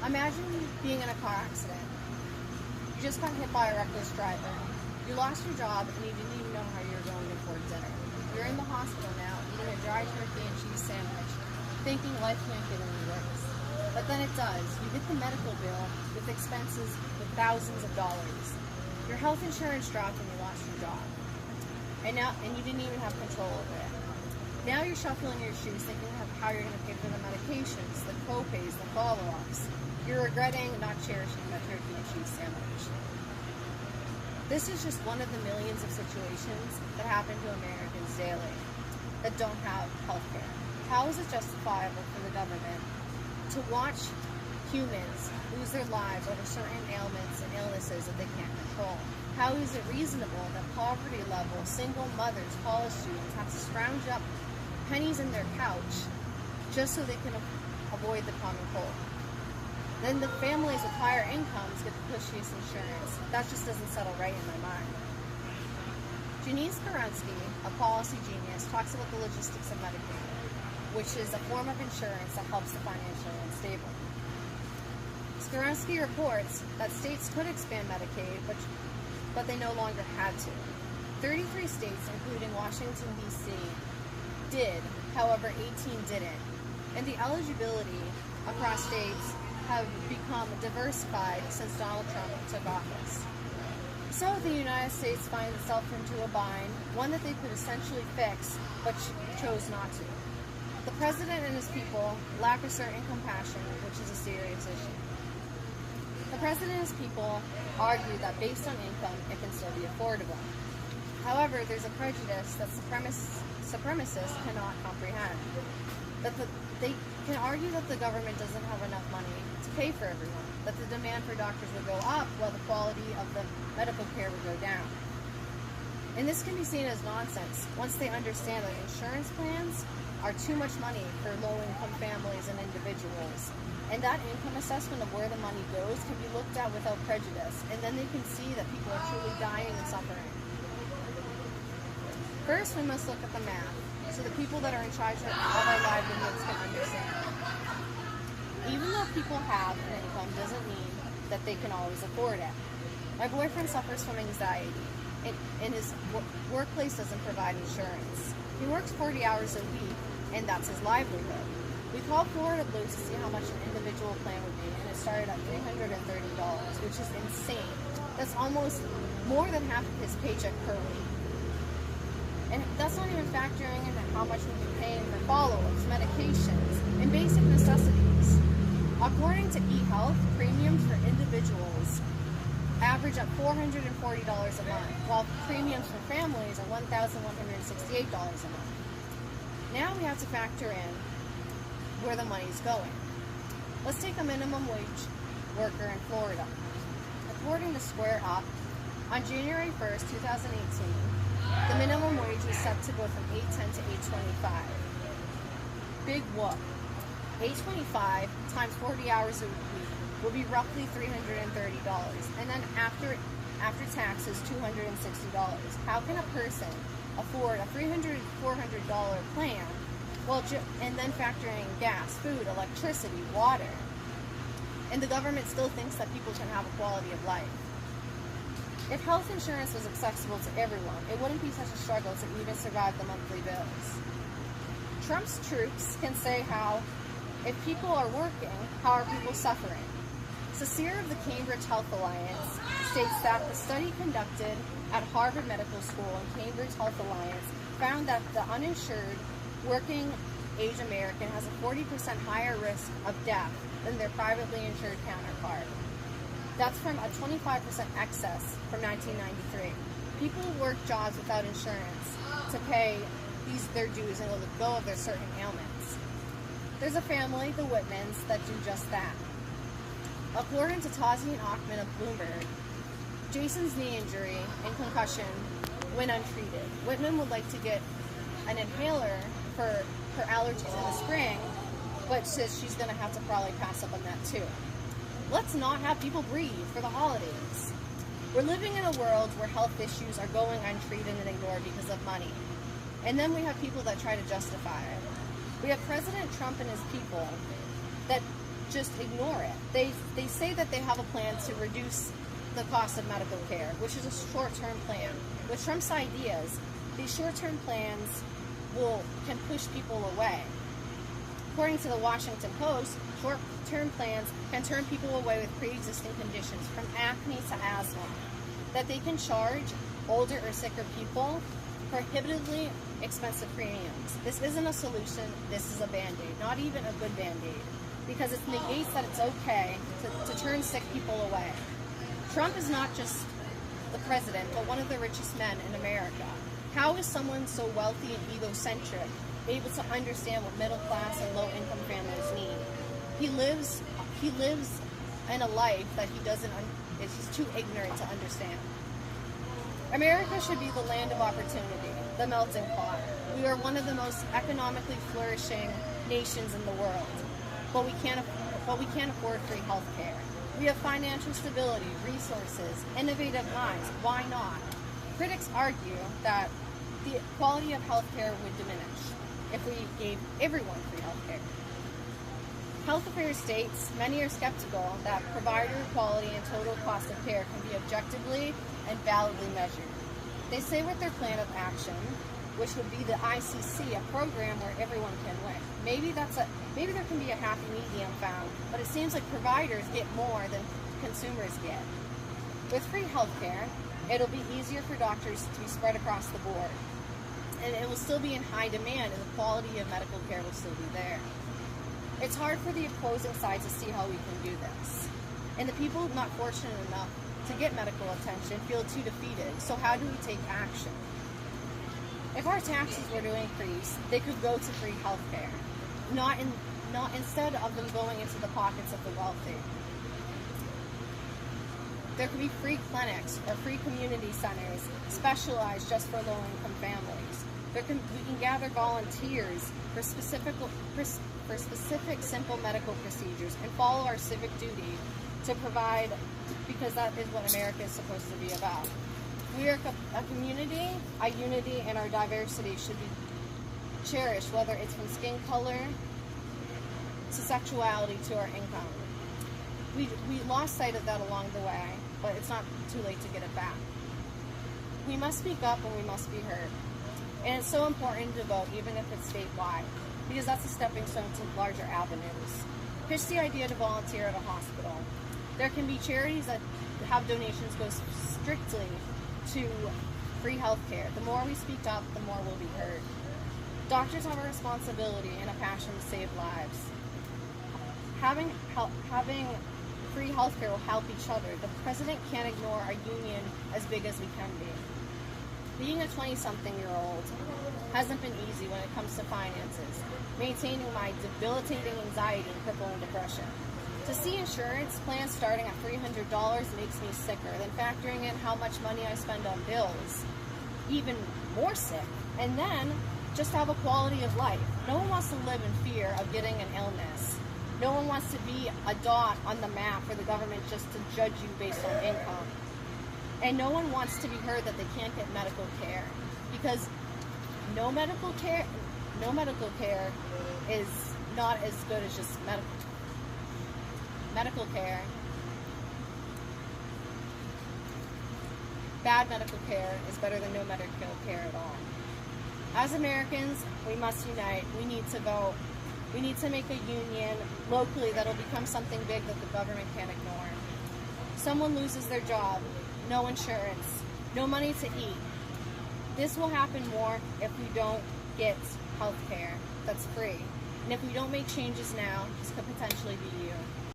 Imagine being in a car accident. You just got hit by a reckless driver. You lost your job and you didn't even know how you were going to afford dinner. You're in the hospital now, eating a dry turkey and cheese sandwich, thinking life can't get any worse. But then it does. You hit the medical bill with expenses with thousands of dollars. Your health insurance dropped when you lost your job. And you didn't even have control over it. Now you're shuffling your shoes, thinking of how you're going to pay for the medications, the co-pays, the follow-ups. You're regretting not cherishing that turkey and cheese sandwich. This is just one of the millions of situations that happen to Americans daily that don't have health care. How is it justifiable for the government to watch humans lose their lives over certain ailments and illnesses that they can't control? How is it reasonable that poverty level, single mothers, college students have to scrounge up pennies in their couch just so they can avoid the common cold? Then the families with higher incomes get the pushiest insurance. That just doesn't settle right in my mind. Janice Kerensky, a policy genius, talks about the logistics of Medicaid, which is a form of insurance that helps the financially unstable. Kerensky reports that states could expand Medicaid, but they no longer had to. 33 states, including Washington, D.C., did, however 18 didn't. And the eligibility across states have become diversified since Donald Trump took office. So the United States finds itself into a bind, one that they could essentially fix, but chose not to. The president and his people lack a certain compassion, which is a serious issue. The president and his people argue that based on income, it can still be affordable. However, there's a prejudice that supremacists cannot comprehend. They can argue that the government doesn't have enough money to pay for everyone, that the demand for doctors will go up while the quality of the medical care will go down. And this can be seen as nonsense once they understand that insurance plans are too much money for low-income families and individuals. And that income assessment of where the money goes can be looked at without prejudice, and then they can see that people are truly dying and suffering. First, we must look at the math, so the people that are in charge of our livelihoods can understand. Even though people have an income doesn't mean that they can always afford it. My boyfriend suffers from anxiety, and his workplace doesn't provide insurance. He works 40 hours a week, and that's his livelihood. We called Florida Blue to see how much an individual plan would be, and it started at $330, which is insane. That's almost more than half of his paycheck per week. And that's not even factoring in how much we'll be paying for follow-ups, medications, and basic necessities. According to eHealth, premiums for individuals average at $440 a month, while premiums for families are $1,168 a month. Now we have to factor in where the money's going. Let's take a minimum wage worker in Florida. According to Square Up, on January 1st, 2018, the minimum wage is set to go from $8.10 to $8.25. Big whoop. $8.25 times 40 hours a week will be roughly $330, and then after taxes, $260. How can a person afford a $300, $400 plan? Well, and then factoring gas, food, electricity, water. And the government still thinks that people can have a quality of life. If health insurance was accessible to everyone, it wouldn't be such a struggle to even survive the monthly bills. Trump's troops can say how, if people are working, how are people suffering? Cecile of the Cambridge Health Alliance states that the study conducted at Harvard Medical School and Cambridge Health Alliance found that the uninsured working age American has a 40% higher risk of death than their privately insured counterpart. That's from a 25% excess from 1993. People work jobs without insurance to pay their dues and let go of their certain ailments. There's a family, the Whitmans, that do just that. According to Tazi and Achman of Bloomberg, Jason's knee injury and concussion went untreated. Whitman would like to get an inhaler for her allergies in the spring, but says she's going to have to probably pass up on that too. Let's not have people breathe for the holidays. We're living in a world where health issues are going untreated and ignored because of money. And then we have people that try to justify it. We have President Trump and his people that just ignore it. They say that they have a plan to reduce the cost of medical care, which is a short-term plan. With Trump's ideas, these short-term plans can push people away. According to the Washington Post, short-term plans can turn people away with pre-existing conditions, from acne to asthma, that they can charge older or sicker people prohibitively expensive premiums. This isn't a solution, this is a Band-Aid, not even a good Band-Aid, because it negates that it's okay to turn sick people away. Trump is not just the president, but one of the richest men in America. How is someone so wealthy and egocentric able to understand what middle class and low income families need? He lives in a life that he's too ignorant to understand. America should be the land of opportunity, the melting pot. We are one of the most economically flourishing nations in the world, but we can't afford free health care. We have financial stability, resources, innovative minds. Why not? Critics argue that the quality of health care would diminish if we gave everyone free health care. Health Affairs states many are skeptical that provider quality and total cost of care can be objectively and validly measured. They say with their plan of action, which would be the ICC, a program where everyone can win. Maybe there can be a happy medium found, but it seems like providers get more than consumers get. With free healthcare, it'll be easier for doctors to be spread across the board, and it will still be in high demand, and the quality of medical care will still be there. It's hard for the opposing side to see how we can do this, and the people not fortunate enough to get medical attention feel too defeated. So how do we take action? If our taxes were to increase, they could go to free health care, not instead of them going into the pockets of the wealthy. There could be free clinics or free community centers specialized just for low-income families. We can gather volunteers for specific simple medical procedures and follow our civic duty to provide, because that is what America is supposed to be about. We are a community, our unity and our diversity should be cherished, whether it's from skin color to sexuality to our income. We lost sight of that along the way, but it's not too late to get it back. We must speak up and we must be heard. And it's so important to vote, even if it's statewide, because that's a stepping stone to larger avenues. Pitch the idea to volunteer at a hospital. There can be charities that have donations go strictly to free health care. The more we speak up, the more we'll be heard. Doctors have a responsibility and a passion to save lives. Having free health care will help each other. The president can't ignore a union as big as we can be. Being a 20-something-year-old hasn't been easy when it comes to finances, maintaining my debilitating anxiety and crippling depression. To see insurance plans starting at $300 makes me sicker than factoring in how much money I spend on bills. Even more sick. And then, just have a quality of life. No one wants to live in fear of getting an illness. No one wants to be a dot on the map for the government just to judge you based on income. And no one wants to be heard that they can't get medical care. Because no medical care is not as good as just medical care. Bad medical care is better than no medical care at all. As Americans, we must unite. We need to vote. We need to make a union locally that'll become something big that the government can't ignore. Someone loses their job, no insurance, no money to eat. This will happen more if we don't get health care that's free. And if we don't make changes now, this could potentially be you.